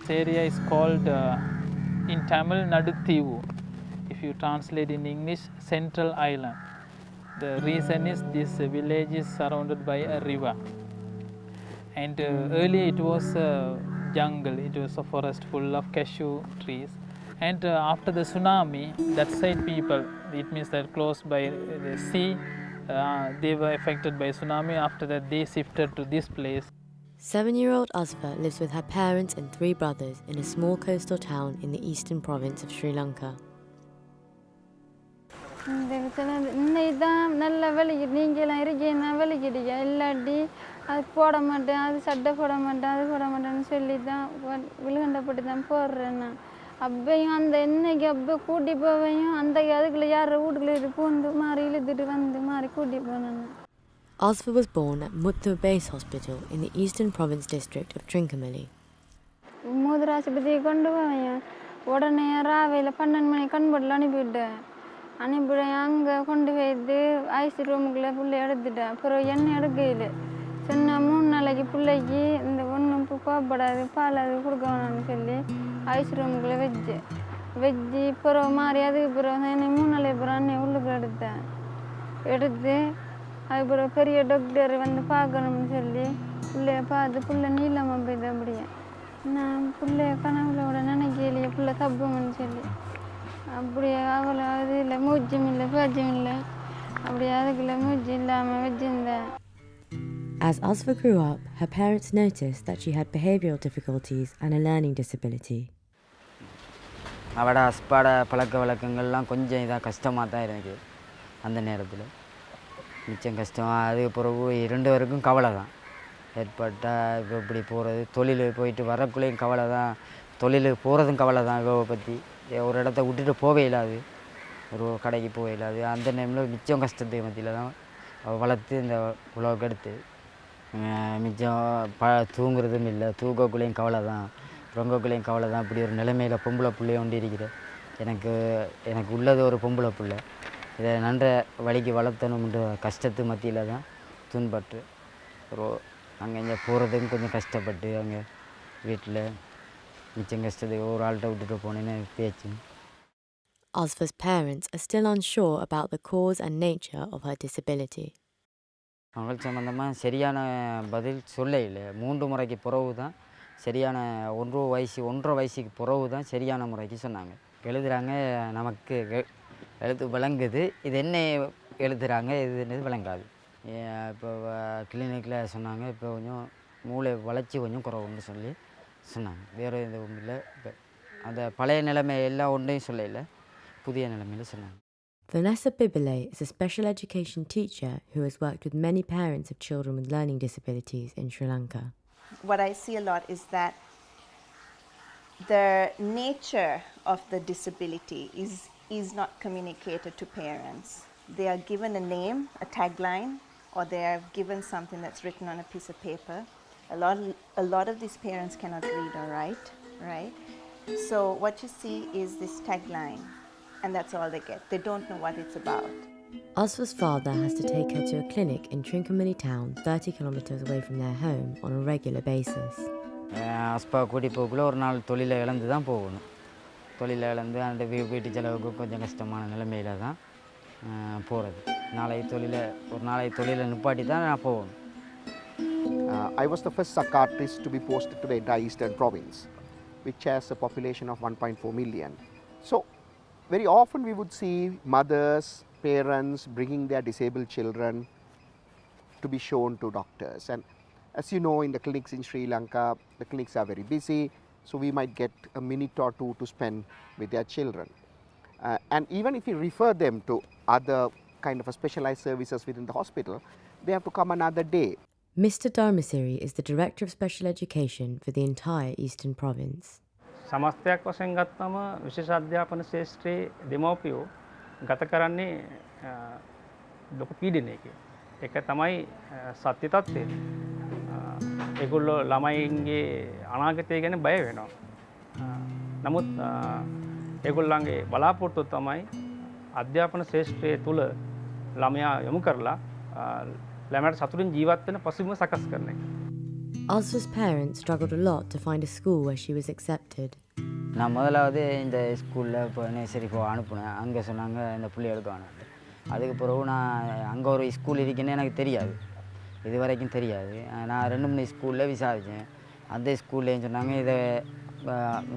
This area is called in Tamil Naduthivu. If you translate in English, Central Island. The reason is this village is surrounded by a river. And earlier it was a jungle, it was a forest full of cashew trees. And after the tsunami, that side people, it means that close by the sea, they were affected by tsunami. After that, they shifted to this place. 7-year-old Asfa lives with her parents and 3 brothers in a small coastal town in the eastern province of Sri Lanka. நல்ல வலிக்குது, நீங்களாம் இருக்கீங்கன்னா வலிக்குதுங்க, இல்லாட்டி அது போட மாட்டேன், அது சட்டை போட மாட்டேன், அது போட மாட்டேன்னு சொல்லி தான் விழுகண்டப்பட்டு தான் போடுறேன் நான். அப்பையும் அந்த என்னைக்கு அப்போ கூட்டி போவையும் அந்த அதுக்குள்ளே யார் வீட்டுக்குள்ளே இது பூந்து மாறி இழுத்துட்டு வந்து மாறி கூட்டி போனேன். Asfa was born at Muthu Base Hospital in the Eastern Province district of Trincomalee. மூதர் ஆஸ்பத்திரியை கொண்டு போவேன், உடனே ராவையில் 12 மணி கண்பட்டில் அனுப்பிவிட்டேன். அனுப்பிவிட்டேன், அங்கே கொண்டு போயிட்டு ஐசி ரூமுக்குள்ளே புள்ளை எடுத்துட்டேன். அப்புறம் எண்ணெய் எடுக்கையில் சொன்னால் 3 நாளைக்கு பிள்ளைக்கு இந்த ஒன்றும் கோப்படாது பால் அது கொடுக்க வேணாம்னு சொல்லி ஐசி ரூமுக்குள்ளே வச்சு அப்புறம் மாறி அதுக்கு அப்புறம் என்னை 3 நாளைக்கு அப்புறம் அன்னை உள்ளுக்கு எடுத்து அதுக்கப்புறம் பெரிய டாக்டர் வந்து பார்க்கணும்னு சொல்லி பிள்ளைய பார்த்து பிள்ளை நீளமாக போய்து. அப்படியே நான் பிள்ளைய கனவுல நினைக்கலையே பிள்ளை தப்புங்கன்னு சொல்லி அப்படியே அவ்வளோ அது இல்லை மூச்சும் இல்லை பேச்சும் இல்லை, அப்படியே அதுக்குள்ளே மூச்சு இல்லாமல் வச்சுருந்தேன். As Asfa grew up, her parents noticed that she had behavioral difficulties and a learning disability. அவட அஸ்பாட பழக்க வழக்கங்கள்லாம் கொஞ்சம் இதாக கஷ்டமாக தான் இருந்துச்சு அந்த நேரத்தில். மிச்சம் கஷ்டமாக அது பிறகு 2 பேருக்கும் கவலை தான் ஏற்பட்டால் இப்போ இப்படி போகிறது, தொழில் போயிட்டு வரக்குள்ளேயும் கவலை தான், தொழிலுக்கு போகிறதும் கவலை தான். இவவை பற்றி ஒரு இடத்த விட்டுட்டு போவே இல்லாது, ஒரு கடைக்கு போக இல்லாது. அந்த டைமில் மிச்சம் கஷ்டத்துக்கு மத்தியில் தான் வளர்த்து இந்த உலகம் எடுத்து மிச்சம் தூங்குறதும் இல்லை, தூக்கக்குள்ளேயும் கவலை தான், ரொங்கக்குள்ளேயும் கவலை தான். இப்படி ஒரு நிலைமையில் பொம்பளை பிள்ளைய ஒண்டி இருக்கிறேன். எனக்கு உள்ளது ஒரு பொம்பளை பிள்ளை, இதை நன்ற வழிக்கு வளர்த்தணும்ன்ற கஷ்டத்து மத்தியில் தான் துன்பட்டு அங்கே இங்கே போகிறதுக்கும் கொஞ்சம் கஷ்டப்பட்டு அங்கே வீட்டில் மிச்சம் கஷ்டத்துக்கு ஒரு ஆள்கிட்ட விட்டுட்டு போனேன்னு பேச்சு. Asfa's parents are still unsure about the cause and nature of her disability. அவங்களுக்கு சம்மந்தமாக சரியான பதில் சொல்ல இல்லை. 3 முறைக்கு பிறகு தான் சரியான 1.5 வயசுக்கு பிறகு தான் சரியான முறைக்கு சொன்னாங்க. எழுதுகிறாங்க, நமக்கு எழுத்து விளங்குது, இது என்ன எழுதுகிறாங்க இது விளங்காது. இப்போ கிளினிக்கில் சொன்னாங்க, இப்போ கொஞ்சம் மூளை வளர்ச்சி கொஞ்சம் குறவுன்னு சொல்லி சொன்னாங்க. வேறு எதுவும் இல்லை. இப்போ அந்த பழைய நிலைமை எல்லாம் ஒன்றையும் சொல்லலை, புதிய நிலைமையில் சொன்னாங்க. Vanessa Bibile is a special education teacher who has worked with many parents of children with learning disabilities in Sri Lanka. What I see a lot is that the nature of the disability is not communicated to parents. They are given a name, a tagline, or they are given something that's written on a piece of paper. A lot of these parents cannot read or write, right? So what you see is this tagline, and that's all they get. They don't know what it's about. Asfa's father has to take her to a clinic in Trincomalee town, 30 kilometers away from their home, on a regular basis. அஸ்பா கூட்டி போக்குள்ள ஒரு நாள் தொழிலை இழந்து தான் போகணும். தொழிலை இழந்து அந்த வீட்டு செலவுக்கு கொஞ்சம் கஷ்டமான நிலைமையில் தான் போகிறது. ஒரு நாளை தொழிலை நிப்பாட்டி தான் நான் போகணும். I was the first psychiatrist to be posted to the entire eastern province, which has a population of 1.4 million. So very often we would see mothers, parents bringing their disabled children to be shown to doctors. And as you know, in the clinics in Sri Lanka, the clinics are very busy, so we might get a minute or 2 to spend with their children. And even if we refer them to other kind of a specialized services within the hospital, they have to come another day. Mr. Dharmasiri is the Director of Special Education for the entire Eastern Province. සමස්තයක් වශයෙන් ගත්තම විශේෂ අධ්‍යාපන ශාස්ත්‍රයේ දෙමව්පියෝ ගත කරන්නේ ලොකු පීඩනයක. ඒක තමයි සත්‍ය තත්ත්වය. ඒගොල්ලෝ ළමයින්ගේ අනාගතය ගැන බය වෙනවා. නමුත් ඒගොල්ලන්ගේ බලාපොරොත්තුව තමයි අධ්‍යාපන ශාස්ත්‍රයේ තුල ළමයා යොමු කරලා ළමයාට සතුටින් ජීවත් වෙන පසුබිම සකස් කරන එක. Azfa's parents struggled a lot to find a school where she was accepted. நான் முதலாவது இந்த ஸ்கூலில் இப்போ நர்சரி அனுப்புனேன். அங்கே சொன்னாங்க இந்த பிள்ளைகளுக்கு வேணும். அதுக்கு பிறகு நான் அங்கே ஒரு ஸ்கூல் இருக்குன்னு எனக்கு தெரியாது, இது வரைக்கும் தெரியாது. நான் 2-3 ஸ்கூலில் விசாரித்தேன். அந்த ஸ்கூல்லேயும் சொன்னாங்க இதை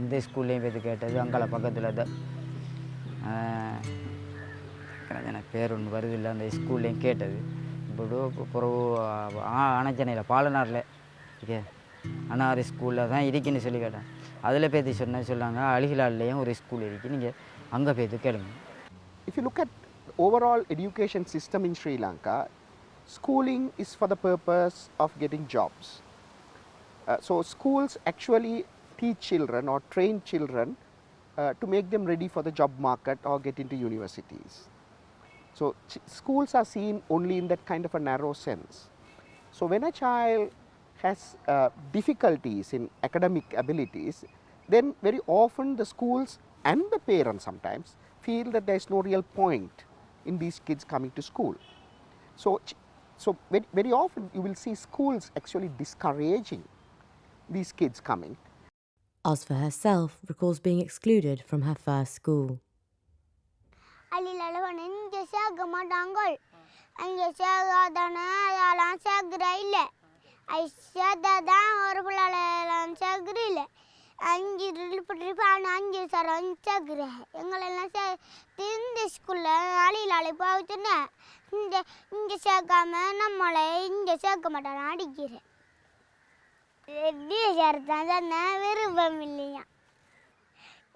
இந்த ஸ்கூல்லேயும் போய் கேட்டது. அங்கே பக்கத்தில் எனக்கு பேர் ஒன்று வருது இல்லை, அந்த ஸ்கூல்லேயும் கேட்டது. இப்போ பிறகு அணைச்சனையில் பாலனாரில் ஓகே அனாரி ஸ்கூலில் தான் இருக்குன்னு சொல்லி கேட்டேன். அதில் பேத்தி சொன்னாங்க அழிகளாலேயும் ஒரு ஸ்கூல் இருக்குது, நீங்கள் அங்கே போய்த்து கேளுங்க. If you look at overall education system in Sri Lanka, schooling is for the purpose of getting jobs. So schools actually teach children or train children to make them ready for the job market or get into universities. So schools are seen only in that kind of a narrow sense. So when a child has difficulties in academic abilities, then very often the schools and the parents sometimes feel that there is no real point in these kids coming to school. So very often you will see schools actually discouraging these kids coming. Azfa herself recalls being excluded from her first school.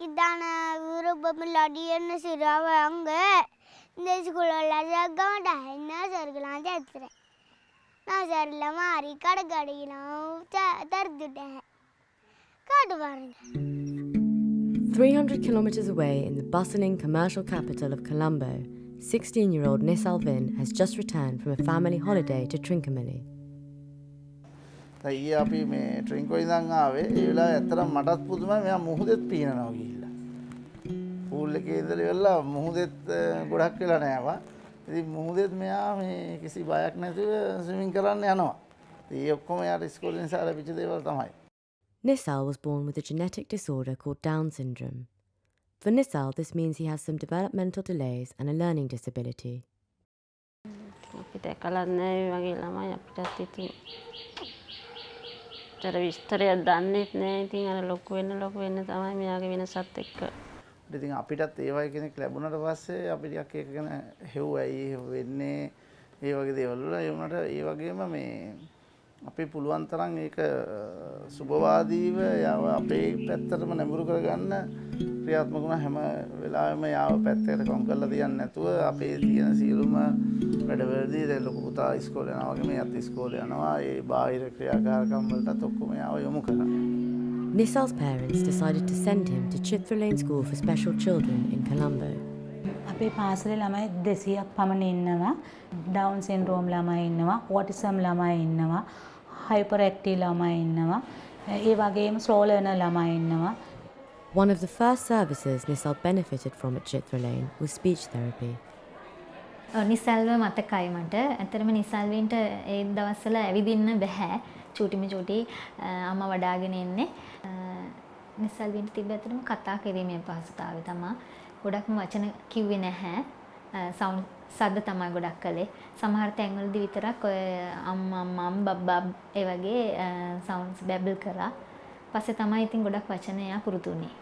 இதான விருப்பமில்லாடி என்ன செய்றாவ அங்க இந்த ஸ்கூல்ல சேர்க்க மாட்டேன், என்ன சேர்க்கலாம் சேர்த்துறேன். நான் சரியில்ல மாறி கடைக்கடையெல்லாம் தருத்துட்டேன். காட்டு பாருங்க. 300 kilometres away in the bustling commercial capital of Colombo, 16-year-old Nisalvin has just returned from a family holiday to Trincomalee. ඊයේ අපි මේ ට්‍රින්කෝ ඉඳන් ආවේ. ඒ වෙලාවේ ඇත්තටම මටත් පුදුමයි මෙයා මුහුදෙත් පීනනවා ගිහිල්ලා. පූල් එකේ ඉඳලා ඉවරලා මුහුදෙත් ගොඩක් වෙලා නෑවා. ඉතින් මුහුදෙත් මෙයා මේ කිසි බයක් නැතුව ස්විමින් කරන්න යනවා. ඉතින් ඒ ඔක්කොම යාට ඉස්කෝලේ නිසා ලැබිච්ච දේවල් තමයි. Nisal was born with a genetic disorder called Down syndrome. For Nisal, this means he has some developmental delays and a learning disability. අපිට කලන්නේ වගේ ළමයි අපිටත් ඉතින් තර විස්තරයක් දන්නෙත් නෑ. ඉතින් අර ලොකු වෙන්න තමයි මෙයාගේ වෙනසත් එක්ක. ඉතින් අපිටත් ඒ වගේ කෙනෙක් ලැබුණාට පස්සේ අපි ටිකක් ඒක ගැන හෙව්වයි වෙන්නේ ඒ වගේ දේවල් වල. ඒ වුණාට ඒ වගේම මේ අපි පුළුවන් තරම් ඒක සුබවාදීව යාව අපේ පැත්තටම නැඹුරු කරගන්න ක්‍රියාත්මක වුණා. හැම වෙලාවෙම යාව පැත්තකට කොම් කරලා තියන්නේ නැතුව අපේ තියෙන සියලුම වැඩවලදී දැන් ලොකු පුතා ඉස්කෝලේ යනවා වගේ මෙයාත් ඉස්කෝලේ යනවා. ඒ බාහිර ක්‍රියාකාරකම් වලටත් ඔක්කොම යාව යොමු කරා. Nisal's parents decided to send him to Chitra Lane School for Special Children in Colombo. අපේ පාසලේ ළමයි 200ක් පමණ ඉන්නවා. ඩවුන් සින්ඩ්‍රෝම් ළමයි ඉන්නවා, ඔටිසම් ළමයි ඉන්නවා, හයිපර් ඇක්ටිව් ළමයි ඉන්නවා, ඒ වගේම ස්ලෝ ලර්නර් ළමයි ඉන්නවා. One of the first services Nisal benefited from at Chitra Lane was speech therapy. නිසල්ව මතකයි මට. ඇත්තටම නිසල්වින්ට ඒ දවස්වල ඇවිදින්න බෑ. චූටි අම්මා වඩාගෙන ඉන්නේ. නිසල්වින්ට තිබ්බ ඇත්තටම කතා කිරීමේ පහසුතාවය තමයි. ගොඩක්ම වචන කිව්වේ නැහැ. සවුන්ඩ් සද්ද තමයි ගොඩක් කළේ. සමහර තැන්වලදී විතරක් ඔය අම්මා බබ්බා ඒ වගේ සවුන්ඩ්ස් බැබල් කරා. පස්සේ තමයි ඉතින් ගොඩක් වචන එයා පුරුදු වුණේ.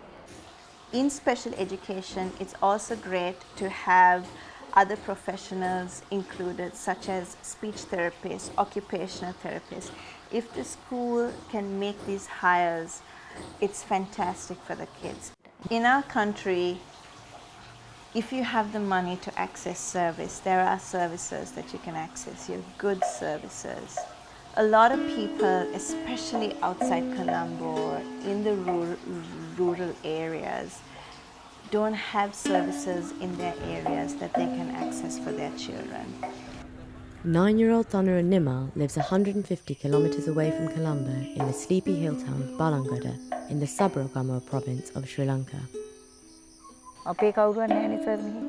In special education, it's also great to have other professionals included, such as speech therapists, occupational therapists. If the school can make these hires, it's fantastic for the kids. In our country, if you have the money to access service, there are services that you can access, you have good services. A lot of people, especially outside Colombo, in the rural areas, don't have services in their areas that they can access for their children. 9-year-old Tanura Nimal lives 150 kilometres away from Colombo in the sleepy hill town of Balangada in the Sabaragamuwa province of Sri Lanka. අපේ කවුරුවත් නැහැ sir මෙහි.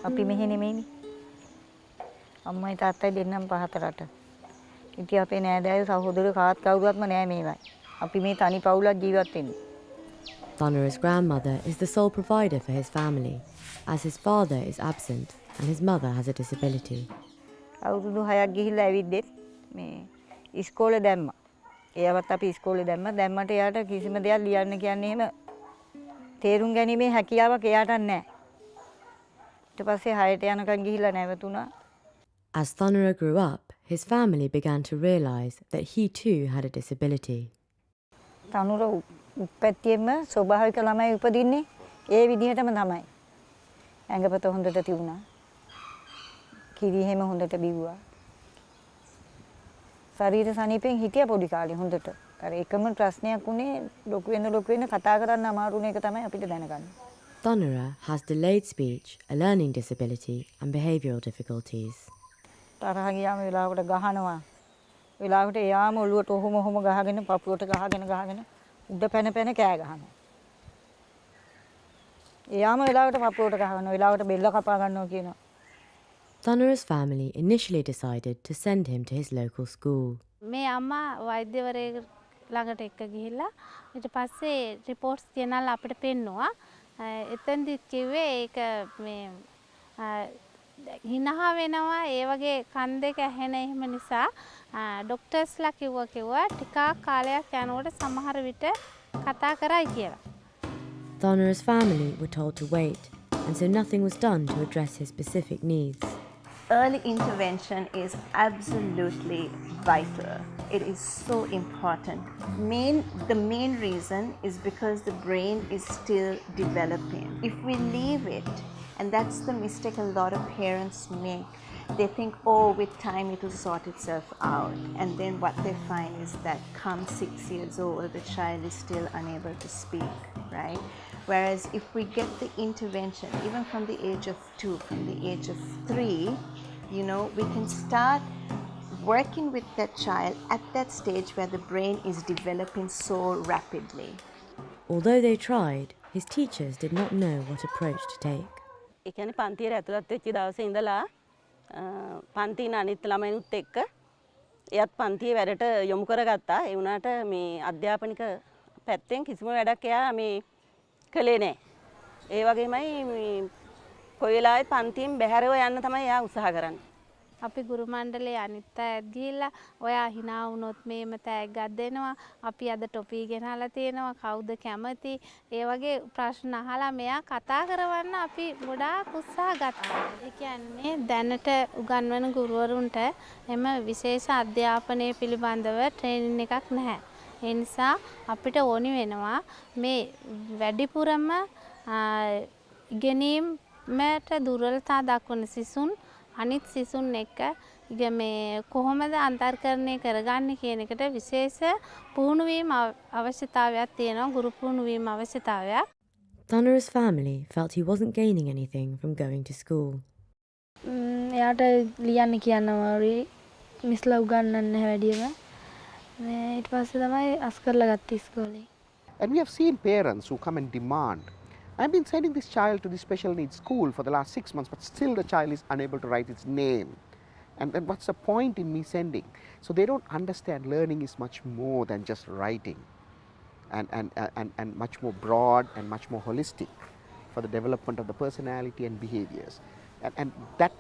අපි මෙහි නෙමෙයිනේ. අම්මයි තාත්තයි දෙන්නම පහතරට. ඉතින් අපේ නෑදෑයෝ සහෝදරයෝ කාත් කවුරුවත්ම නෑ මේවයි. අපි මේ තනි පවුලක් ජීවත් වෙන්නේ. Thanura's grandmother is the sole provider for his family, as his father is absent and his mother has a disability. අවුරුදු 6ක් ගිහිල්ලා ඇවිද්දෙත් මේ ඉස්කෝලේ දැම්මා. එයාවත් අපි ඉස්කෝලේ දැම්මා. දැම්මට එයාට කිසිම දෙයක් ලියන්න කියන්නේ එහෙම තේරුම් ගැනීමේ හැකියාවක් එයාට නැහැ. ඊට පස්සේ 6ට යනකම් ගිහිල්ලා නැවතුණා. As Thanura grew up, his family began to realize that he too had a disability. තනුර උපැත්තියෙම ස්වභාවික ළමයි උපදින්නේ ඒ විදිහටම තමයි. ඇඟපත හොඳට තිබුණා. කිරි හැම හොඳට බිව්වා. ශරීර සනීපෙන් හිටියා පොඩි කාලේ හොඳට. අර එකම ප්‍රශ්නයක් උනේ ලොකු වෙන කතා කරන්න අමාරු වෙන එක තමයි අපිට දැනගන්නේ. Thanura has delayed speech, a learning disability and behavioural difficulties. තරහ ගියාම වෙලාවකට ගහනවා. වෙලාවකට එයාම ඔළුවට ඔහොම ගහගෙන පපුවට ගහගෙන උඩ පැන කෑ ගහනවා. එයාම වෙලාවකට පපුවට ගහනවා. වෙලාවකට බෙල්ල කපා ගන්නවා කියනවා. Thanura's family initially decided to send him to his local school. මේ අම්මා වෛද්‍යවරයෙක් ළඟට එක්ක ගිහිල්ලා ඊට පස්සේ රිපෝට්ස් ගෙනල්ලා අපිට පෙන්නුවා. එතෙන්දි කිව්වේ ඒක මේ හිනහ වෙනවා ඒ වගේ කන් දෙක ඇහෙන එහෙම නිසා ડોක්ටර්ස්ලා කිව්වා ටිකක් කාලයක් යනකොට සමහර විට කතා කරයි කියලා. Thanura's family were told to wait, and so nothing was done to address his specific needs. Early intervention is absolutely vital. It is so important. The main reason is because the brain is still developing. If we leave it, and that's the mistake a lot of parents make, they think, oh, with time it will sort itself out. And then what they find is that come 6 years old, the child is still unable to speak, right? Whereas if we get the intervention, even from the age of 2, from the age of 3, we can start working with that child at that stage where the brain is developing so rapidly. Although they tried, his teachers did not know what approach to take. ඒ කියන්නේ පන්තියට ඇතුළත් වෙච්ච දවසේ ඉඳලා පන්තින අනිත් ළමයිනුත් එක්ක එයත් පන්තියේ වැඩට යොමු කරගත්තා. ඒ වුණාට මේ අධ්‍යාපනික පැත්තෙන් කිසිම වැඩක් එයා මේ කළේ නැහැ. ඒ වගේමයි මේ කොයි වෙලාවෙත් පන්තියෙන් බැහැරව යන්න තමයි එයා උත්සාහ කරන්නේ. අපි ගුරු මණ්ඩලයේ අනිත් අයත් ගිහිල්ලා ඔයා hina වුණොත් මේම තෑග්ගක් දෙනවා. අපි අද ටොපි ගෙනහලා තියෙනවා. කවුද කැමති? ඒ වගේ ප්‍රශ්න අහලා මෙයා කතා කරවන්න අපි ගොඩාක් උත්සාහ ගත්තා. ඒ කියන්නේ දැනට උගන්වන ගුරුවරුන්ට එම විශේෂ අධ්‍යාපනය පිළිබඳව ට්‍රේනින් එකක් නැහැ. ඒ නිසා අපිට ඕනි වෙනවා මේ වැඩිපුරම ඉගෙනීමට දුර්වලතා දක්වන සිසුන් අනිත් සිසුන් එක්ක මේ කොහොමද අන්තර්කරණය කරගන්නේ කියන එකට විශේෂ පුහුණුවීම අවශ්‍යතාවයක් තියෙනවා ගුරු පුහුණුවීම අවශ්‍යතාවයක්. Thanura's family felt he wasn't gaining anything from going to school. එයාට ලියන්න කියන්න අමාරුයි. මිස්ලා උගන්වන්නේ නැහැ වැඩියම. ඊට පස්සේ තමයි අස් කරලා ගත්තේ ඉස්කෝලේ. And we have seen parents who come and demand, I've been sending this child to the special needs school for the last 6 months, but still the child is unable to write its name. And then what's the point in me sending? So they don't understand learning is much more than just writing, and much more broad and much more holistic for the development of the personality and behaviors. And that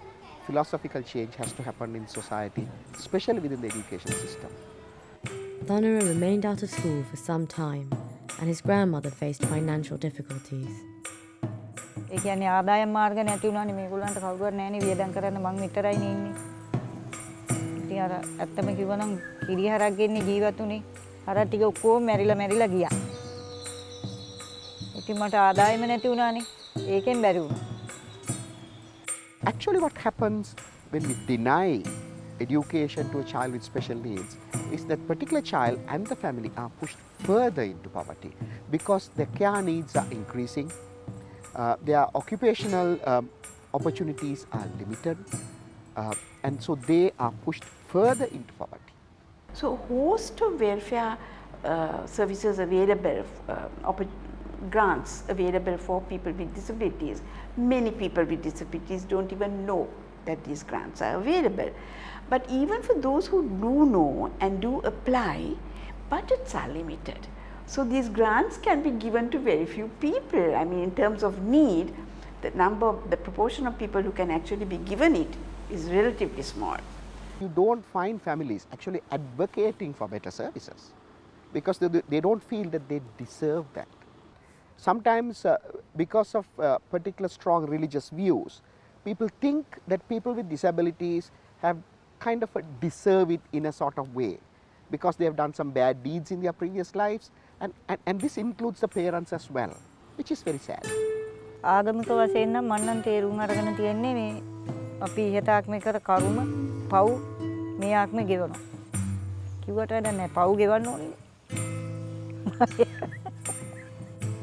philosophical change has to happen in society, especially within the education system. Thanura remained out of school for some time, and his grandmother faced financial difficulties. ඒ කියන්නේ ආදායම් මාර්ග නැති වුණානේ මේගොල්ලන්ට කවුරුවත් නැහැනේ වියදම් කරන්න මං විතරයිනේ ඉන්නේ. ඉතින් අර ඇත්තම කිව්වනම් කිරිහරක් ගෙන්නේ ජීවත් උනේ. අර ටික ඔක්කොම මැරිලා ගියා. ඉතින් මට ආදායම නැති වුණානේ. ඒකෙන් බැරි වුණා. Actually what happens when we deny education to a child with special needs is that particular child and the family are pushed further into poverty because their care needs are increasing, their occupational opportunities are limited, and so they are pushed further into poverty. So host of welfare services available, grants available for people with disabilities. Many people with disabilities don't even know that these grants are available. But even for those who do know and do apply, budgets are limited. So these grants can be given to very few people. I mean, in terms of need, the proportion of people who can actually be given it is relatively small. You don't find families actually advocating for better services because they don't feel that they deserve that. Sometimes because of particular strong religious views, people think that people with disabilities have kind of deserve it in a sort of way because they have done some bad deeds in their previous lives, and this includes the parents as well, which is very sad. ආගමික වශයෙන් නම් මම නම් තේරුම් අරගෙන තියන්නේ මේ අපි ඉහත ආත්මේ කර කර්ම පව් මේ ආත්මේ ගෙවනවා. කිව්වට වැඩක් නැහැ. පව් ගෙවන්න ඕනේ.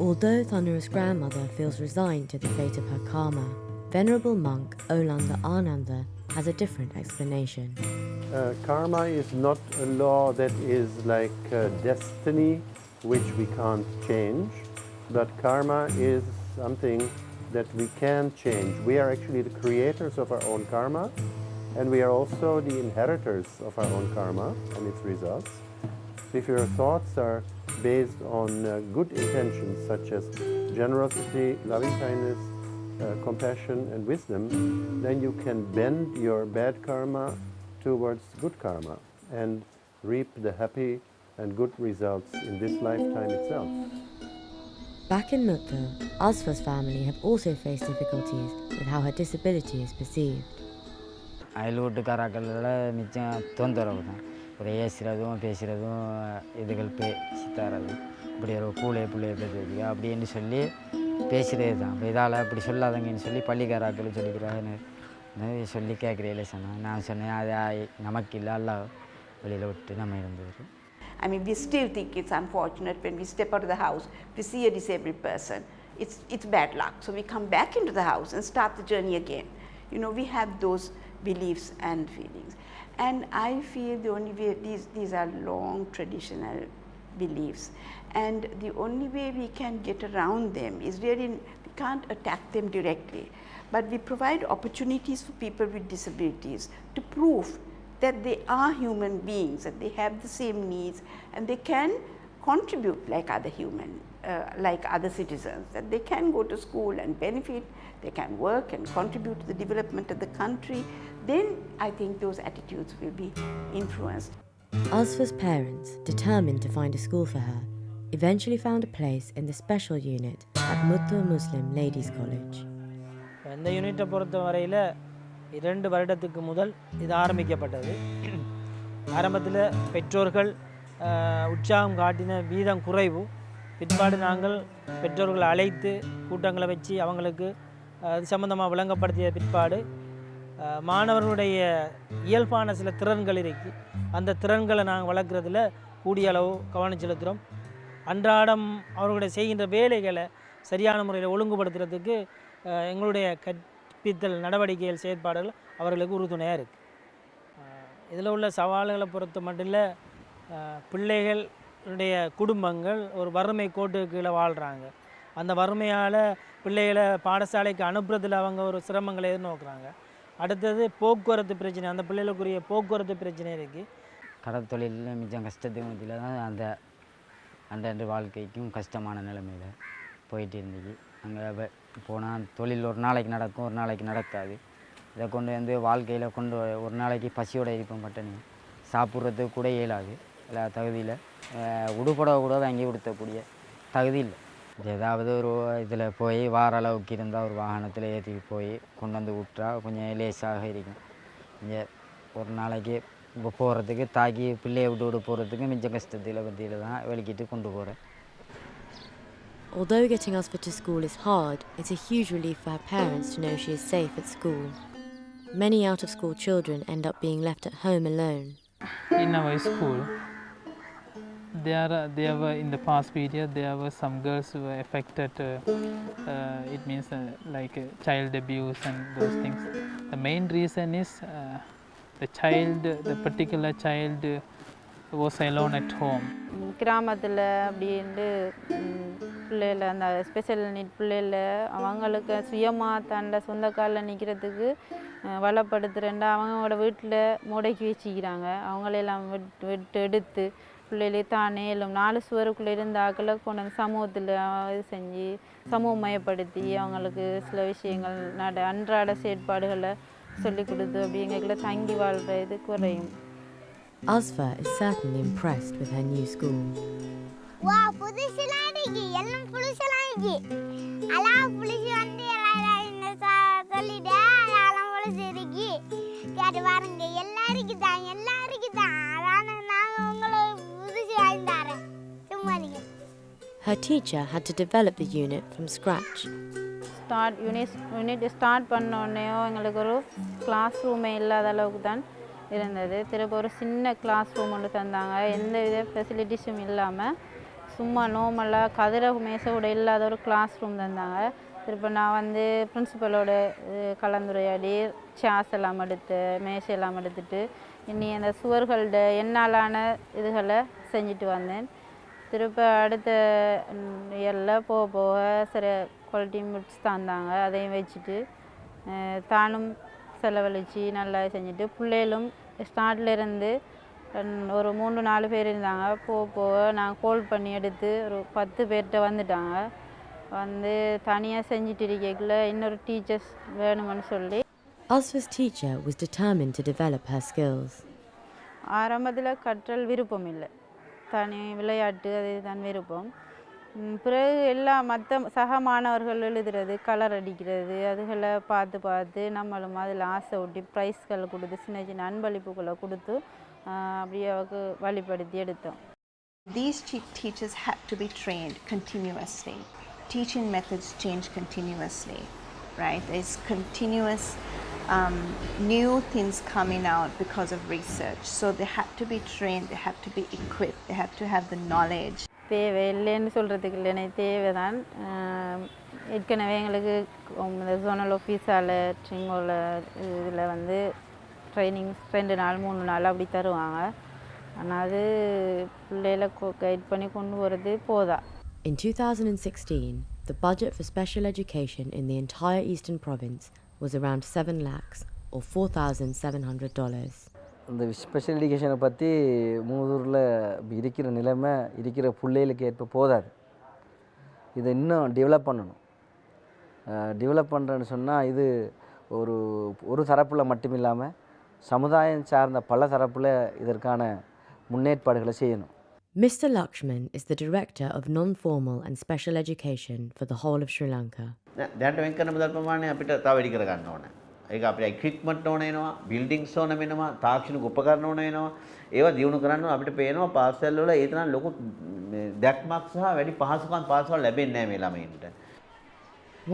Although Thanura's grandmother feels resigned to the fate of her karma, Venerable monk Olanda Ananda has a different explanation. Karma is not a law that is like destiny, which we can't change, but karma is something that we can change. We are actually the creators of our own karma, and we are also the inheritors of our own karma and its results. So if your thoughts are based on good intentions such as generosity, loving kindness, compassion and wisdom, then you can bend your bad karma towards good karma and reap the happy and good results in this lifetime itself. Back in Mutta, Asfa's family have also faced difficulties with how her disability is perceived. அயல்வீட்டுக்காராக்களோட மிச்சம் தொந்தரவு தான். ஒரு ஏசுறதும் பேசுகிறதும் இதுகள் சித்தாரது இப்படி ஒரு கூலையை பிள்ளையை பேசுறதுக்கு அப்படின்னு சொல்லி பேசுகிறது தான். இதால் அப்படி சொல்லாதங்கன்னு சொல்லி பள்ளிக்காராக்கள் சொல்லிக்கிறாங்க சொல்லி கேட்குறீங்களே சொன்னேன். நான் சொன்னேன் அது நமக்கு இல்லை அல்ல வெளியில் விட்டு நம்ம இருந்தது. I mean, we still think it's unfortunate when we step out of the house to see a disabled person. It's bad luck. So we come back into the house and start the journey again. You know, we have those beliefs and feelings. And I feel the only way, these are long traditional beliefs. And the only way we can get around them is really, we can't attack them directly. But we provide opportunities for people with disabilities to prove that they are human beings, that they have the same needs, and they can contribute like other like other citizens, that they can go to school and benefit, they can work and contribute to the development of the country. Then I think those attitudes will be influenced. Asfa's parents, determined to find a school for her, eventually found a place in the special unit at Mutta Muslim Ladies College. இந்த யூனிட்டை பொறுத்த வரையில் 2 வருடத்துக்கு முதல் இது ஆரம்பிக்கப்பட்டது. ஆரம்பத்தில் பெற்றோர்கள் உற்சாகம் காட்டின வீதம் குறைவு. பிற்பாடு நாங்கள் பெற்றோர்களை அழைத்து கூட்டங்களை வச்சு அவங்களுக்கு அது சம்பந்தமாக விளங்கப்படுத்திய பிற்பாடு மாணவர்களுடைய இயல்பான சில திறன்கள் இருக்குது. அந்த திறன்களை நாங்கள் வளர்க்குறதுல கூடிய அளவு கவனம் செலுத்துகிறோம். அன்றாடம் அவர்களுடைய செய்கின்ற வேலைகளை சரியான முறையில் ஒழுங்குபடுத்துறதுக்கு எங்களுடைய கற்பித்தல் நடவடிக்கைகள் செயற்பாடுகள் அவர்களுக்கு உறுதுணையாக இருக்குது. இதில் உள்ள சவால்களை பொறுத்த மட்டும் இல்லை, பிள்ளைகளுடைய குடும்பங்கள் ஒரு வறுமை கோட்டுக்கு கீழே வாழ்கிறாங்க. அந்த வறுமையால் பிள்ளைகளை பாடசாலைக்கு அனுப்புறதில் அவங்க ஒரு சிரமங்களை எதிர்நோக்குறாங்க. அடுத்தது போக்குவரத்து பிரச்சனை, அந்த பிள்ளைகளுக்குரிய போக்குவரத்து பிரச்சனை இருக்குது. கடற்தொழிலில் மிச்சம் கஷ்டத்துக்கு மத்தியில் தான் அந்த வாழ்க்கைக்கும் கஷ்டமான நிலைமையில் போயிட்டு இருந்துச்சு. அங்கே போனால் தொழில் ஒரு நாளைக்கு நடக்கும், ஒரு நாளைக்கு நடக்காது. இதை கொண்டு வந்து வாழ்க்கையில் ஒரு நாளைக்கு பசியோடு இருப்போம், பட்டணி சாப்பிட்றதுக்கு கூட இயலாது. எல்லா தகுதியில் உடுப்பட கூட வாங்கி கொடுத்தக்கூடிய தகுதி இல்லை. ஏதாவது ஒரு இதில் போய் வார அளவுக்கு இருந்தால் ஒரு வாகனத்தில் ஏற்றி போய் கொண்டு வந்து விட்டா கொஞ்சம் லேசாக இருக்கும். இங்கே ஒரு நாளைக்கு இப்போ போகிறதுக்கு தாக்கி பிள்ளையை விட்டு போகிறதுக்கு மிச்சம் கஷ்டத்தில் பற்றியில் தான் வெளிக்கிட்டு கொண்டு போகிறேன். Although getting Asfa to school is hard, it's a huge relief for her parents to know she is safe at school. Many out-of-school children end up being left at home alone. In our school, there were in the past period there were some girls who were affected. It means like child abuse and those things. The main reason is the particular child was alone at home. கிராமத்தில் அப்படின்ட்டு பிள்ளைகள அந்த special need பிள்ளைகள அவங்களுக்கு சுயமாக தண்டை சொந்த காலில் நிற்கிறதுக்கு வளப்படுத்துகிறேன்டா அவங்களோட வீட்டில் முடக்கி வச்சுக்கிறாங்க. அவங்களெல்லாம் விட்டு எடுத்து பிள்ளைகளே தானே எல்லாம் 4 சுவருக்குள்ளே இருந்த ஆக்களை கொண்டு வந்து சமூகத்தில் இது செஞ்சு சமூகமயப்படுத்தி அவங்களுக்கு சில விஷயங்கள் அன்றாட செயற்பாடுகளை சொல்லிக் கொடுத்து அப்படிங்கிற தங்கி வாழ்கிற இது குறையும். Asfa is certainly impressed with her new school. Wow, புதுசுலாம் இருக்கு. எல்லாம் புதுசுலாம் இருக்கு. அலாம் புதுசு வந்து எல்லாம் சொல்லிட்டு அலாம் புதுசு இருக்கு. கேட்டு பாருங்க எல்லாம் இருக்குதான் அதான் நான் உங்களுக்கு புதுசு வாங்கி தரேன். சும்மா நீங்க. Her teacher had to develop the unit from scratch. Unit start பண்ணோடனேயோ எங்களுக்கு ஒரு கிளாஸ் ரூமே இல்லாத அளவுக்கு தான் இருந்தது. திரும்ப ஒரு சின்ன கிளாஸ் ரூம் ஒன்று தந்தாங்க. எந்த வித ஃபெசிலிட்டிஸும் இல்லாமல் சும்மா நார்மலாக கதிர மேசை கூட இல்லாத ஒரு கிளாஸ் ரூம் தந்தாங்க. திரும்ப நான் வந்து பிரின்சிபலோட கலந்துரையாடி சேர்ஸ் எல்லாம் எடுத்து மேசை எல்லாம் எடுத்துட்டு இனி அந்த சுவர்களோட என்னாலான இதுகளை செஞ்சுட்டு வந்தேன். திரும்ப அடுத்த இயரில் போக போக சரி குவாலிட்டி மிட்ஸ் தந்தாங்க. அதையும் வச்சுட்டு தானும் செலவழித்து நல்லா செஞ்சுட்டு பிள்ளைகளும் ஸ்டார்ட்லேருந்து ஒரு 3-4 பேர் இருந்தாங்க. போக போக நான் கால் பண்ணி எடுத்து ஒரு 10 பேர்கிட்ட வந்துட்டாங்க. வந்து தனியாக செஞ்சுட்டு இருக்கக்குள்ள இன்னொரு டீச்சர்ஸ் வேணுமென்னு சொல்லி. Asfa's teacher was determined to develop her skills. ஆரம்பத்தில் கற்றல் விருப்பம் இல்லை. தனி விளையாட்டு அது தான் விருப்பம். பிறகு எல்லாம் மற்ற சக மாணவர்கள் எழுதுறது கலர் அடிக்கிறது அதுகளை பார்த்து நம்மளும் அதில் ஆசை ஊட்டி ப்ரைஸ்களை கொடுத்து சின்ன சின்ன அன்பளிப்புகளை கொடுத்து அப்படியே அவருக்கு வழிப்படுத்தி எடுத்தோம். These teachers had to be trained continuously. Teaching methods change continuously, right? There's continuous new things coming out because of research. So they had to be trained, they have to be equipped, they have to have the knowledge. தேவை இல்லைன்னு சொல்கிறதுக்கு இல்லைன்னு தேவை தான். ஏற்கனவே எங்களுக்கு இந்த zonal ஆஃபீஸால் ட்ரிங்கோல இதில் வந்து ட்ரைனிங்ஸ் 2 நாள் 3 நாள் அப்படி தருவாங்க. ஆனால் அது பிள்ளைகளை கைட் பண்ணி கொண்டு வரது போதா. In 2016, the budget for special education in the entire Eastern Province was around 7 lakhs or $4,700. இந்த ஸ்பெஷல் எஜுகேஷனை பற்றி மூதூரில் இருக்கிற நிலைமை இருக்கிற பிள்ளைகளுக்கு ஏற்ப போதாது. இதை இன்னும் டெவலப் பண்ணணும். டெவலப் பண்ணுறேன்னு சொன்னால் இது ஒரு தரப்பில் மட்டும் இல்லாமல் சமுதாயம் சார்ந்த பல தரப்பில் இதற்கான முன்னேற்பாடுகளை செய்யணும். Mr. Lakshman is the director of non-formal and special education for the whole of Sri Lanka. දැනට වෙන් කරන මුදල් ප්‍රමාණය අපිට තව වැඩි කර ගන්න ඕනේ. ඒක අපිට ඉක්විප්මන්ට් ඕන වෙනවා, බිල්ඩින්ග්ස් ඕන වෙනවා, තාක්ෂණික උපකරණ ඕන වෙනවා. ඒවා දියුණු කරන්න අපිට පේනවා පාසල් වල ඒ තරම් ලොකු දැක්මක් සහ වැඩි පහසුකම් පාසල් ලැබෙන්නේ නැහැ මේ ළමයින්ට.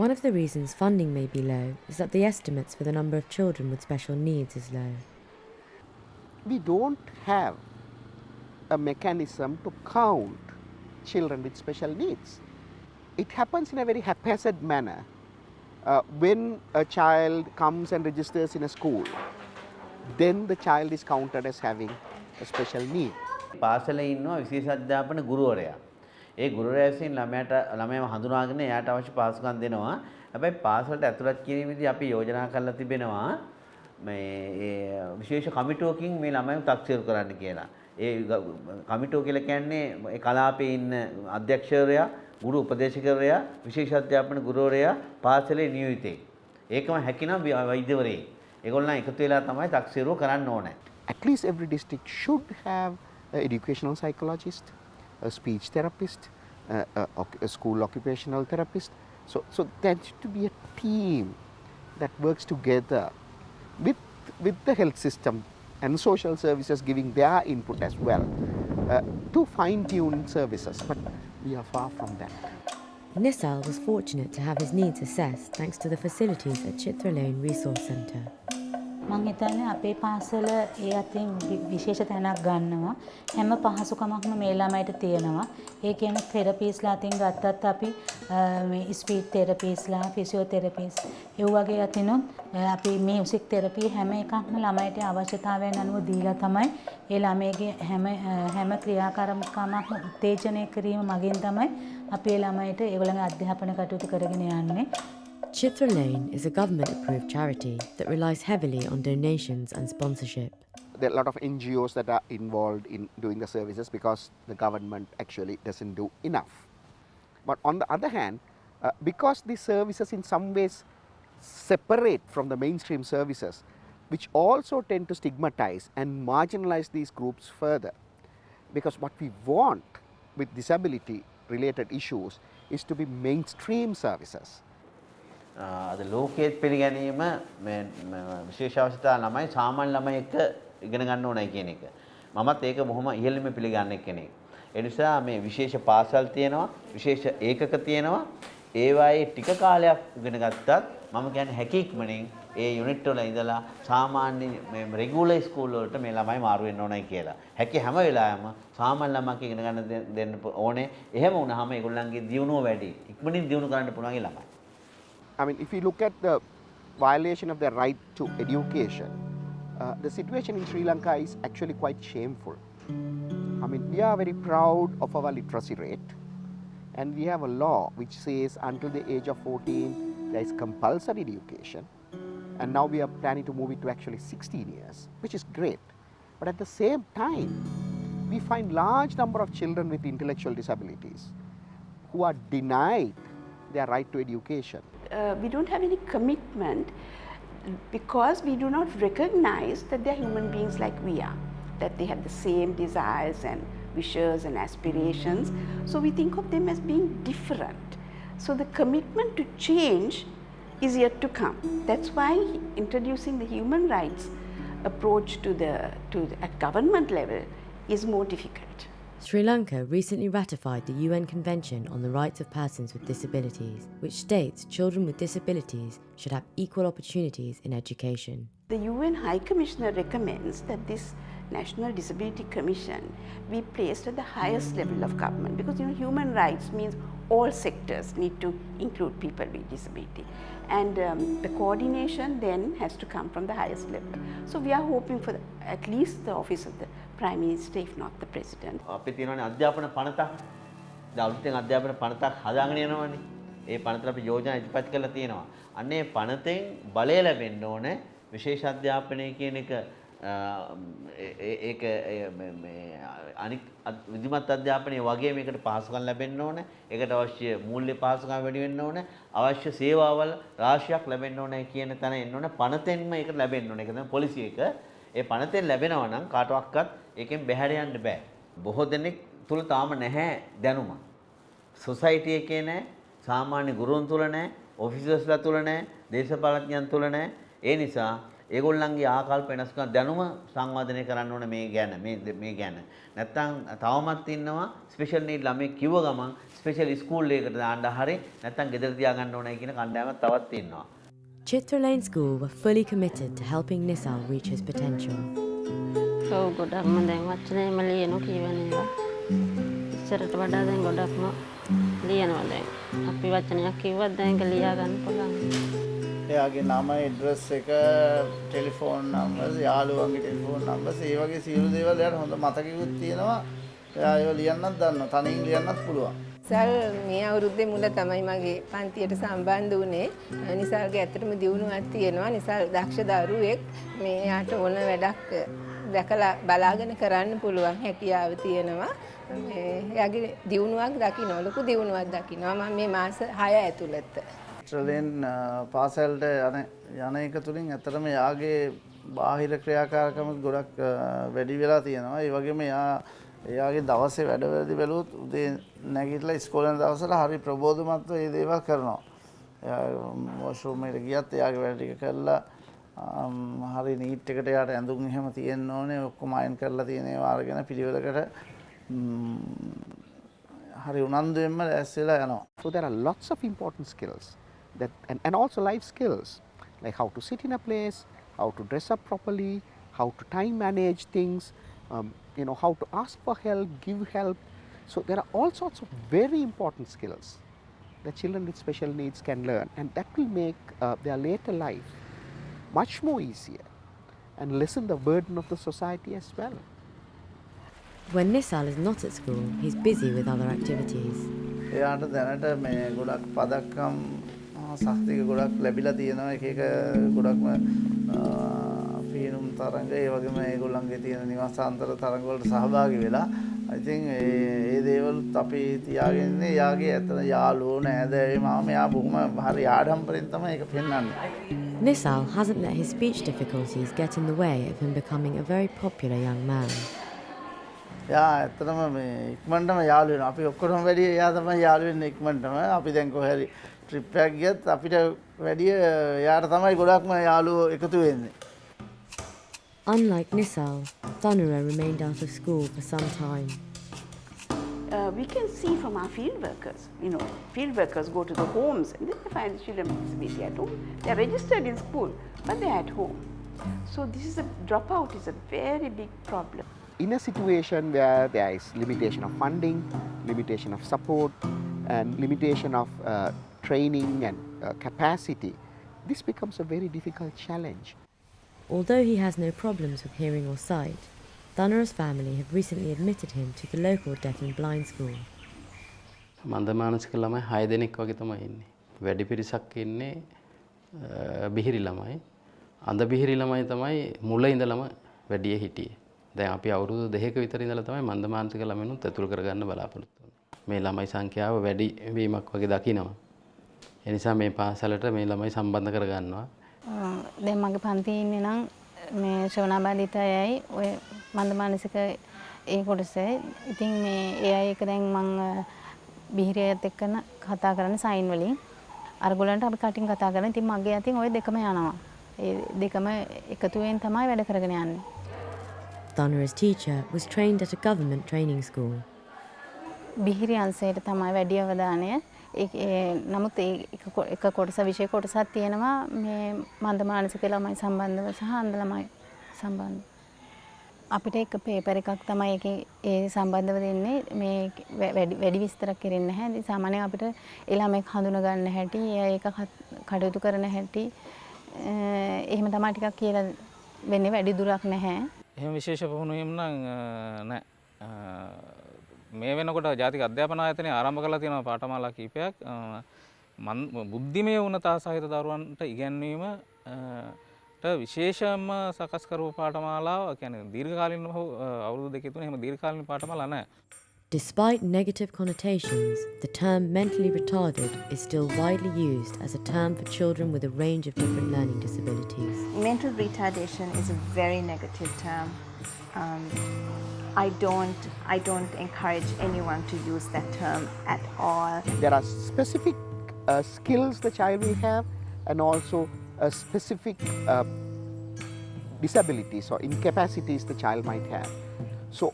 One of the reasons funding may be low is that the estimates for the number of children with special needs is low. We don't have a mechanism to count children with special needs. It happens in a very haphazard manner. When a child comes and registers in a school, then the child is counted as having a special need. පාසලේ ඉන්නවා විශේෂ අධ්‍යාපන ගුරුවරයා. ඒ ගුරුවරයා විසින් ළමයාව හඳුනාගෙන එයාට අවශ්‍ය පාසුකම් දෙනවා. හැබැයි පාසලට ඇතුළත් කිරීමේදී අපි යෝජනා කරලා තිබෙනවා මේ විශේෂ කමිටුවකින් මේ ළමයිව තක්සේරු කරන්න කියලා. ඒ කමිටුව කියලා කියන්නේ ඒ කලාපයේ ඉන්න අධ්‍යක්ෂකවරයා, ගුරු උපදේශකවරයා, විශේෂ අධ්‍යාපන ගුරුවරයා පාසලේ නියුිතේ. ඒකම හැකිනම් වෛද්‍යවරයෙක්. ඒගොල්ලන් එකතු වෙලා තමයි තක්සේරුව කරන්න ඕනේ. At least every district should have an educational psychologist, a speech therapist, a school occupational therapist. So there should be a team that works together with the health system and social services giving their input as well to fine-tune services. But we are far from that. Nisal was fortunate to have his needs assessed thanks to the facilities at Chitra Lane Resource Centre. මං හිතන්නේ අපේ පාසල ඒ අතින් විශේෂ තැනක් ගන්නවා. හැම පහසුකමක්ම මේ ළමයිට තියෙනවා. ඒ කියන්නේ තෙරපිස්ලා අතින් ගත්තත් අපි මේ ස්පීච් තෙරපිස්ලා, ෆිසියෝതെරපිස් ඒ වගේ අතිනුත් අපි මියුසික් තෙරපි හැම එකක්ම ළමයිට අවශ්‍යතාවයන් අනුව දීලා තමයි ඒ ළමයිගේ හැම ක්‍රියාකාරකමක්ම උත්තේජනය කිරීම මගින් තමයි අපි ඒ ළමයිට ඒගොල්ලන්ගේ අධ්‍යාපන කටයුතු කරගෙන යන්නේ. Chitra Lane is a government-approved charity that relies heavily on donations and sponsorship. There are a lot of NGOs that are involved in doing the services because the government actually doesn't do enough. But on the other hand, because the services in some ways separate from the mainstream services, which also tend to stigmatize and marginalize these groups further. Because what we want with disability related issues is to be mainstream services. අද ලෝකයේ පිළිගැනීම මේ විශේෂ අවශ්‍යතා ළමයි සාමාන්‍ය ළමයි එක්ක ඉගෙන ගන්න ඕනයි කියන එක. මමත් ඒක බොහොම ඉහළින්ම පිළිගන්න කෙනෙක්. ඒ නිසා මේ විශේෂ පාසල් තියෙනවා, විශේෂ ඒකක තියෙනවා. ඒවායේ ටික කාලයක් ඉගෙන ගත්තත් මම කියන්නේ හැකියක්මනින් ඒ යුනිට් වල ඉඳලා සාමාන්‍ය මේ රෙගුලර් ස්කූල් වලට මේ ළමයි මාරු වෙන්න ඕනයි කියලා. හැකි හැම වෙලාවෙම සාමාන්‍ය ළමයිకి ඉගෙන ගන්න දෙන්න ඕනේ. එහෙම වුණාම ඒගොල්ලන්ගේ දියුණුව වැඩි. ඉක්මනින් දියුණු කරන්න පුළුවන් ඒ ළමයි. I mean, if you look at the violation of their right to education, the situation in Sri Lanka is actually quite shameful. I mean, we are very proud of our literacy rate, and we have a law which says until the age of 14 there is compulsory education, and now we are planning to move it to actually 16 years, which is great. But at the same time, we find large number of children with intellectual disabilities who are denied their right to education. We don't have any commitment because we do not recognize that they are human beings like we are, that they have the same desires and wishes and aspirations. So we think of them as being different. So the commitment to change is yet to come. That's why introducing the human rights approach at government level is more difficult. Sri Lanka recently ratified the UN Convention on the Rights of Persons with Disabilities, which states children with disabilities should have equal opportunities in education. The UN High Commissioner recommends that this National Disability Commission be placed at the highest level of government because human rights means all sectors need to include people with disability, and the coordination then has to come from the highest level. So we are hoping for at least the office of the Prime Minister, if not the President. අපි තියෙනවානේ අධ්‍යාපන පනතක්. දැන් අලුතෙන් අධ්‍යාපන පනතක් හදාගෙන යනවානේ. ඒ පනතට අපි යෝජනා ඉදිරිපත් කරලා තියෙනවා. අන්න ඒ පනතෙන් බලය ලැබෙන්න ඕනේ විශේෂ අධ්‍යාපනය කියන එක ඒක මේ අනික් විධිමත් අධ්‍යාපනයේ වගේ මේකට පහසුකම් ලැබෙන්න ඕනේ. ඒකට අවශ්‍ය මූල්‍ය පහසුකම් වැඩි වෙන්න ඕනේ. අවශ්‍ය සේවාවල් රාශියක් ලැබෙන්න ඕනේ කියන තැන එන්න ඕනේ. පනතෙන්ම ඒක ලැබෙන්න ඕනේ. ඒක තමයි පොලිසි එක. ඒ පනතෙන් ලැබෙනවා නම් කාටවත් ඒකෙන් බැහැර යන්න බෑ. බොහෝ දෙනෙක් තුල තාම නැහැ දැනුම. සොසයිටි එකේ නැහැ, සාමාන්‍ය ගුරුන් තුල නැහැ, ඔෆිසර්ස්ලා තුල නැහැ, දේශපාලඥයන් තුල නැහැ. ඒ නිසා ඒගොල්ලන්ගේ ආකල්ප වෙනස් කරන දැනුම සංවර්ධනය කරන්න ඕනේ මේ ගැන මේ ගැන. නැත්තම් තවමත් ඉන්නවා ස්පෙෂල් නීඩ් ළමයි කිව්ව ගමන් ස්පෙෂල් ස්කූල් එකකට දාන්න හරි නැත්තම් ගෙදර තියාගන්න ඕනේ කියන කණ්ඩායමක් තවත් ඉන්නවා. Chitra Lane School were fully committed to helping Nisal reach his potential. ඔව් ගොඩක්ම දැන් වචනේම ලියනවා කියවනවා. ඉස්සරට වඩා දැන් ගොඩක්ම ලියනවා දැන්. අපි වචනයක් කිව්වත් දැන් ඒක ලියා ගන්න පුළුවන්. එයාගේ නම, ඇඩ්‍රස් එක, ටෙලිෆෝන් නම්බර්, යාළුවන්ගේ ටෙලිෆෝන් නම්බර්, ඒ වගේ සියලු දේවල් එයාට හොඳ මතකෙකුත් තියෙනවා. එයා ඒව ලියන්නත් දන්නවා. තනියෙන් ලියන්නත් පුළුවන්. නිසල් මේ අවුරුද්දේ මුල තමයි මගේ පන්තියට සම්බන්ධ වුණේ. නිසල්ගේ ඇත්තටම දියුණුවක් තියෙනවා. නිසල් දක්ෂ දරුවෙක්. මේ යාට ඕන වැඩක් දැකලා බලාගෙන කරන්න පුළුවන් හැකියාව තියෙනවා. එයාගේ දියුණුවක් දකින්න, ලොකු දියුණුවක් දකින්නවා මම මේ මාස 6 ඇතුළත. ට්‍රලෙන් පාසල්ට යන එක තුලින් ඇත්තටම යාගේ බාහිර ක්‍රියාකාරකම් ගොඩක් වැඩි වෙලා තියෙනවා. ඒ වගේම එයාගේ දවසේ වැඩවලදී බැලුවොත් උදේ නැගිටලා ඉස්කෝලේ යන දවසට හරි ප්‍රබෝධමත්ව මේ දේවල් කරනවා. එයා වොෂ්රූම් එකට ගියත් එයාගේ වැඩ ටික කරලා හරි නීට් එකට යාට ඇඳුම් එහෙම තියෙන්න ඕනේ. ඔක්කොම අයන් කරලා තියෙන ඒවා අරගෙන පිළිවෙලකට හරි උනන්දුවෙන්ම ඇස්සෙලා යනවා. So there are lots of important skills that and also life skills like how to sit in a place, how to dress up properly, how to time manage things, how to ask for help, give help. So there are all sorts of very important skills that children with special needs can learn, and that will make their later life much more easier and lessen the burden of the society as well. When Nisal is not at school, he's busy with other activities. එයාට දැනට මේ ගොඩක් පදක්කම් ශක්තික ගොඩක් ලැබිලා තියෙනවා එක එක ගොඩක්ම පීනුම් තරඟ ඒ වගේම ඒගොල්ලන්ගේ තියෙන නිවාසාන්තර තරඟ වලට සහභාගී වෙලා I think ඒ දේවලුත් අපි තියාගෙන ඉන්නේ එයාගේ ඇත්තට යාළුවෝ නෑදෑයෝ මාම එයා බොහොම හරි ආඩම්බරෙන් තමයි ඒක පෙන්වන්නේ. Nisal hasn't let his speech difficulties get in the way of him becoming a very popular young man. එයා ඇත්තටම මේ ඉක්මනටම යාළු වෙනවා. අපි ඔක්කොම වැඩි එයා තමයි යාළු වෙන්නේ ඉක්මනටම. අපි දැන් කොහේ හරි ට්‍රිප් එකක් ගියත් අපිට වැඩි එයාට තමයි ගොඩක්ම යාළුවෝ එකතු වෙන්නේ. Unlike Nisal, Thanura remained out of school for some time. We can see from our field workers, field workers go to the homes and they find the children with disability at home. They are registered in school, but they are at home. So this is dropout is a very big problem. In a situation where there is limitation of funding, limitation of support, and limitation of training and capacity, this becomes a very difficult challenge. Although he has no problems with hearing or sight, Thanura's family have recently admitted him to the local deaf and blind school. මන්දමානසික ළමයි 6 දෙනෙක් වගේ තමයි ඉන්නේ. වැඩි පිරිසක් ඉන්නේ බිහිරි ළමයි. අඳ බිහිරි ළමයි තමයි මුල ඉඳලම වැඩි හිටියේ. දැන් අපි අවුරුදු 2ක විතර ඉඳලා තමයි මන්දමානසික ළමයිනුත් ඇතුළු කරගන්න බලාපොරොත්තු වෙන්නේ. මේ ළමයි සංඛ්‍යාව වැඩි වීමක් වගේ දකිනවා. ඒ නිසා මේ පාසලට මේ ළමයි සම්බන්ධ කරගන්නවා. දැන් මගේ පන්තියේ ඉන්නේ නම් මේ ශ්‍රවණාබාධිත අයයි ඔය මන්දමානසික ඒ කොටසේ. ඉතින් මේ ඒ අය එක දැන් මම බිහිරියත් එක්ක කතා කරන්නේ සයින් වලින්. අරගොල්ලන්ට අපි කටින් කතා කරන්නේ. ඉතින් මගේ අතින් ওই දෙකම යනවා. ඒ දෙකම එකතු වෙන තමයි වැඩ කරගෙන යන්නේ. Thanura's teacher was trained at a government training school. බිහිරි අංශයට තමයි වැඩි අවධානය. නමුත් එක කොටස විෂය කොටසක් තියෙනවා මේ මන්දමානසික ළමයි සම්බන්ධව සහ අන්ධ ළමයි සම්බන්ධව. අපිට එක පේපර් එකක් තමයි ඒකේ ඒ සම්බන්ධව දෙන්නේ. මේ වැඩි විස්තරක් කරන්නේ නැහැ. ඉතින් සාමාන්‍යයෙන් අපිට ඒ ළමෙක් හඳුනා ගන්න හැටි, ඒක කටයුතු කරන හැටි එහෙම තමයි ටිකක් කියලා වෙන්නේ. වැඩි දුරක් නැහැ. එහෙම විශේෂ පුහුණුවීම් නම් නැහැ. මේ වෙනකොට ජාතික අධ්‍යාපන ආයතනය ආරම්භ කරලා තියෙනවා පාඨමාලා කීපයක්. බුද්ධිමය වුණතා සහිත දරුවන්ට ඉගැන්වීමට විශේෂයෙන්ම සකස් කරපු පාඨමාලාව කියන්නේ දීර්ඝකාලීන අවුරුදු 2 3 එහෙම දීර්ඝකාලීන පාඨමාලා නැහැ. Despite negative connotations, the term mentally retarded is still widely used as a term for children with a range of different learning disabilities. Mental retardation is a very negative term. I don't encourage anyone to use that term at all. There are specific skills the child will have, and also specific disabilities or incapacities the child might have. So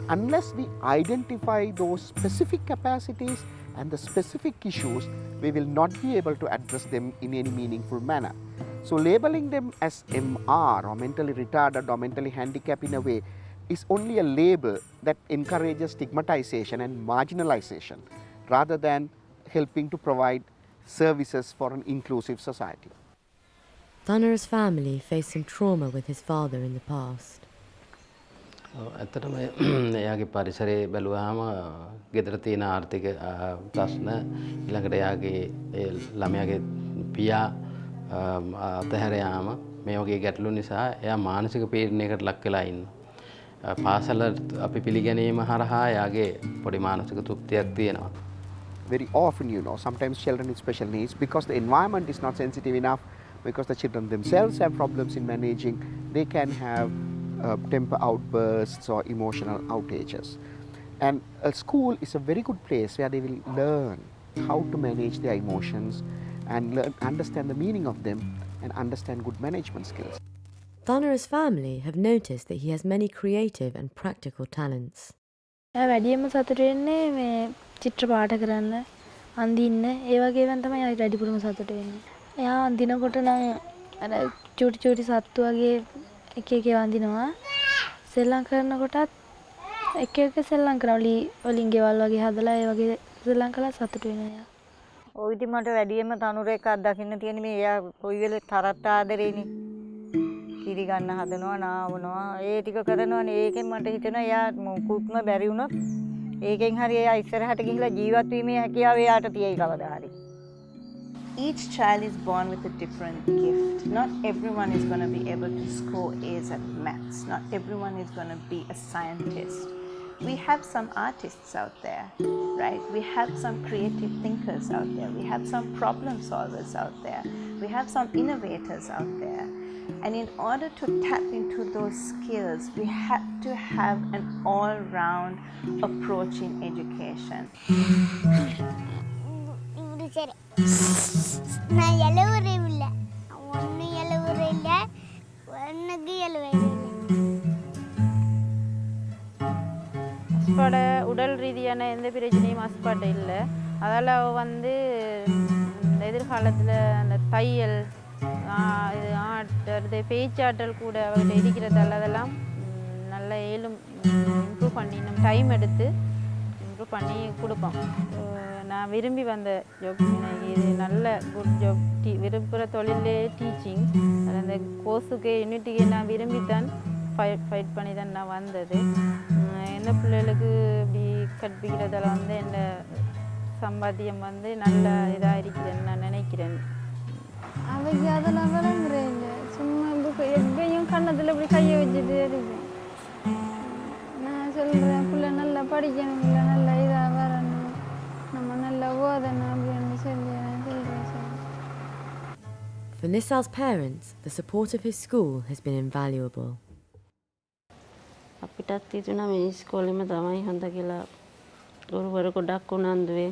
unless we identify those specific capacities and the specific issues, we will not be able to address them in any meaningful manner. So labeling them as MR or mentally retarded or mentally handicapped in a way is only a label that encourages stigmatization and marginalization rather than helping to provide services for an inclusive society. Thanura's family faced some trauma with his father in the past. ඇත්තටම එයාගේ පරිසරය බැලුවාම ගෙදර තියෙන ආර්ථික ප්‍රශ්න ඊළඟට එයාගේ ළමයාගේ පියා අතහැර යාම මේ වගේ ගැටලු නිසා එයා මානසික පීඩනයකට ලක් වෙලා ඉන්නවා. පාසල අපි පිළිගැනීම හරහා එයාගේ පොඩි මානසික තෘප්තියක් තියෙනවා. Very often, sometimes children with special needs, because the environment is not sensitive enough, because the children themselves have problems in managing, they can have temper outbursts or emotional outages. And a school is a very good place where they will learn how to manage their emotions and understand the meaning of them and understand good management skills. Thanura's family have noticed that he has many creative and practical talents. වැඩියෙන්ම සතුට වෙන්නේ මේ චිත්‍ර පාඨ කරන්න, අඳින්න, ඒ වගේ ඒවාන් තමයි වැඩිපුරම සතුට වෙන්නේ. එයා අඳිනකොට නම් අර චූටි චූටි සත්තු වගේ එක එක වඳිනවා. සෙල්ලම් කරනකොටත් එක එක සෙල්ලම් කරනවා. වලින් ගෙවල් වගේ හදලා ඒ වගේ සෙල්ලම් කළා සතුටු වෙනවා. ඔය ඉතින් මට වැඩියෙන්ම තනුර එකක් දකින්න තියෙන මේ එයා කොයි වෙලේ තරට්ට ආදරේනේ. කිරි ගන්න හදනවා නාවනවා ඒ ටික කරනවානේ. ඒකෙන් මට හිතෙනවා එයා මුකුත්ම බැරි වුණොත් ඒකෙන් හරි එයා ඉස්සරහට ගිහිල්ලා ජීවත් වීමේ හැකියාව එයාට තියෙයි කවදා හරි. Each child is born with a different gift. Not everyone is going to be able to score A's at maths. Not everyone is going to be a scientist. We have some artists out there, right? We have some creative thinkers out there. We have some problem solvers out there. We have some innovators out there. And in order to tap into those skills, we have to have an all-round approach in education. நான் எழுவுறே இல்லை ஒன்று எழுவுறே இல்லை ஒன்றுக்கு எழுவேன் அஸ்பாட உடல் ரீதியான எந்த பிரச்சனையும் அஸ்பாட்ட இல்லை. அதால் அவள் வந்து எதிர்காலத்தில் அந்த தையல் இது ஆட்டுறது பேச்சாற்றல் கூட அவர்கிட்ட இருக்கிறதால அதெல்லாம் நல்லா இம்ப்ரூவ் பண்ணி நம்ம டைம் எடுத்து இம்ப்ரூவ் பண்ணி கொடுப்போம். நான் விரும்பி வந்த ஜாப் எனக்கு இது நல்ல குட் ஜாப். விரும்புகிற தொழிலே டீச்சிங். அந்த கோர்ஸுக்கு யூனிட்டுக்கு நான் விரும்பித்தான் ஃபைட் பண்ணி தான் நான் வந்தது. எந்த பிள்ளைகளுக்கு இப்படி கற்பிக்கிறதால வந்து என் சம்பாத்தியம் வந்து நல்ல இதாக இருக்குதுன்னு நான் நினைக்கிறேன். அவைக்கு அதெல்லாம் விளங்குறேன் இல்லை. சும்மா எப்பயும் கண்ணத்தில் இப்படி கையை வச்சுட்டு இருப்பேன். நான் சொல்கிறேன் பிள்ளை நல்லா படிக்கணும், இல்லை நல்லா இதாக வரணும், நம்ம நல்லா ஓதணும் அப்படின்னு சொல்லி நான் சொல்கிறேன் sir. For Nisal's parents, the support of his school has been invaluable. අපිටත් හිතුණා මේ ඉස්කෝලේම තමයි හොඳ කියලා. ගුරුවරු ගොඩක් උනන්දුවේ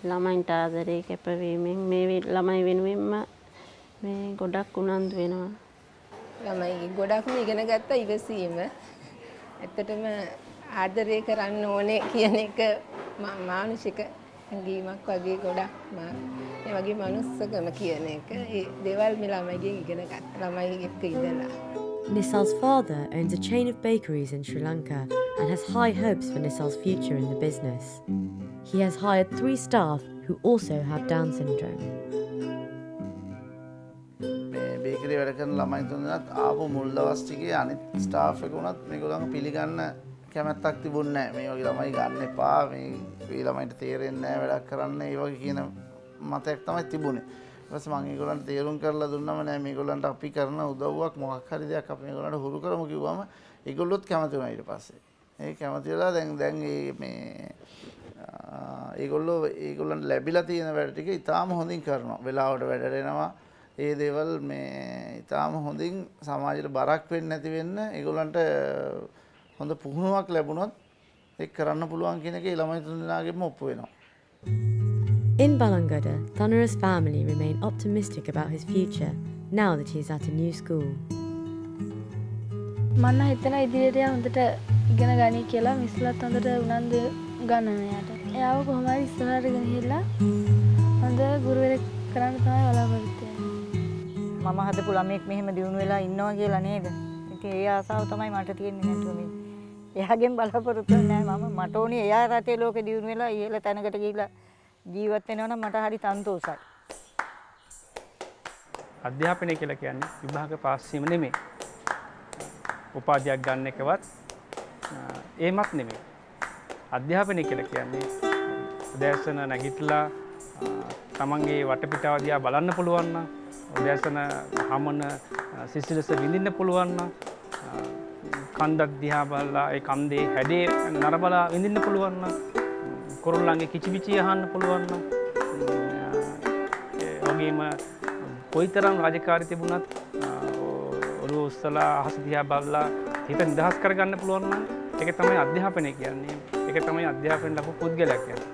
ළමයින්ට ආදරේ කැපවීමෙන් මේ ළමයි වෙනුවෙන්ම මේ ගොඩක් උනන්දු වෙනවා. ළමයි ගොඩක්ම ඉගෙන ගත්ත ඉවසීම. ඇත්තටම ආදරය කරන්න ඕනේ කියන එක මානසික හැඟීමක් වගේ ගොඩක් ඒ වගේ මනුස්සකම කියන එක ඒ දේවල් මේ ළමයිගෙන් ඉගෙන ගත්ත ළමයි එක්ක ඉඳලා. Nisal's father owns a chain of bakeries in Sri Lanka and has high hopes for Nisal's future in the business. He has hired 3 staff who also have Down syndrome. Bakery වැඩ කරන ළමයි තුන්දෙනාත් ආපු මුල් දවස් ටිකේ අනිත් ස්ටාෆ් එක උනත් මේගොල්ලන්ව පිළිගන්න කැමැත්තක් තිබුණේ නැහැ. මේ වගේ ළමයි ගන්න එපා. මේ ළමයින්ට තේරෙන්නේ නැහැ වැඩක් කරන්න. ඒ වගේ කියන මතයක් තමයි තිබුණේ. ඊට පස්සේ මම ඒගොල්ලන්ට තේරුම් කරලා දුන්නම නෑ මේගොල්ලන්ට අපි කරන උදව්වක් මොකක් හරි දෙයක් අපි මේගොල්ලන්ට හුරු කරමු කිව්වම ඒගොල්ලොත් කැමති වුණා ඊට පස්සේ. ඒ කැමති වෙලා දැන් මේ ඒගොල්ලන්ට ලැබිලා තියෙන වැඩ ටික ඉතාම හොඳින් කරනවා. වෙලාවට වැඩට එනවා. ඒ දේවල් මේ ඉතාම හොඳින් සමාජයට බරක් වෙන්නේ නැති වෙන්න ඒගොල්ලන්ට හොඳ පුහුණුවක් ලැබුණොත් ඒක කරන්න පුළුවන් කියන එක ළමයි තුන්දෙනාගෙම ඔප්පු වෙනවා. In Balangada, Thanura's family remain optimistic about his future now that he is at a new school. මම හිතනවා ඉදිරියට හොඳට ඉගෙන ගනි කියලා මිස්ලත් හොඳට උනන්දු ගන්නවා එයාට. එයාව කොහොම හරි ඉස්සරහට ගෙනහිල්ලා හොඳ ගුරුවරයෙක් කරන්න තමයි බලාපොරොත්තු වෙන්නේ. මම හදපු ළමෙක් මෙහෙම දිනු වෙලා ඉන්නවා කියලා නේද? ඉතින් ඒ ආසාව තමයි මට තියෙන්නේ නැතුව මේ. එයාගෙන් බලාපොරොත්තු වෙන්නේ නැහැ මම. මට ඕනේ එයා රටේ ලෝකෙ දිනු වෙලා ඉහළ තැනකට ගිහිල්ලා ජීවත් වෙනවා නම් මට හරි සන්තෝෂයි. අධ්‍යාපනය කියලා කියන්නේ විභාග පාස් වීම නෙමෙයි. උපාධියක් ගන්න එකවත් ඒමත් නෙමෙයි. අධ්‍යාපනය කියලා කියන්නේ උදෑසන නැගිටලා තමන්ගේ වටපිටාව දිහා බලන්න පුළුවන් නම්, උදෑසන හමන සිසිලස විඳින්න පුළුවන් නම්, කන්දක් දිහා බලලා ඒ කන්දේ හැඩේ නරබලා විඳින්න පුළුවන් නම්, කුරුල්ලන්ගේ කිචිබිචි අහන්න පුළුවන් නම්, ඒ වගේම කොයිතරම් රාජකාරී තිබුණත් ඔළුව උස්සලා අහස දිහා බලලා හිත නිදහස් කරගන්න පුළුවන් නම් ඒක තමයි අධ්‍යාපනය කියන්නේ. ඒක තමයි අධ්‍යාපනය ලැබපු පුද්ගලයා කියන්නේ.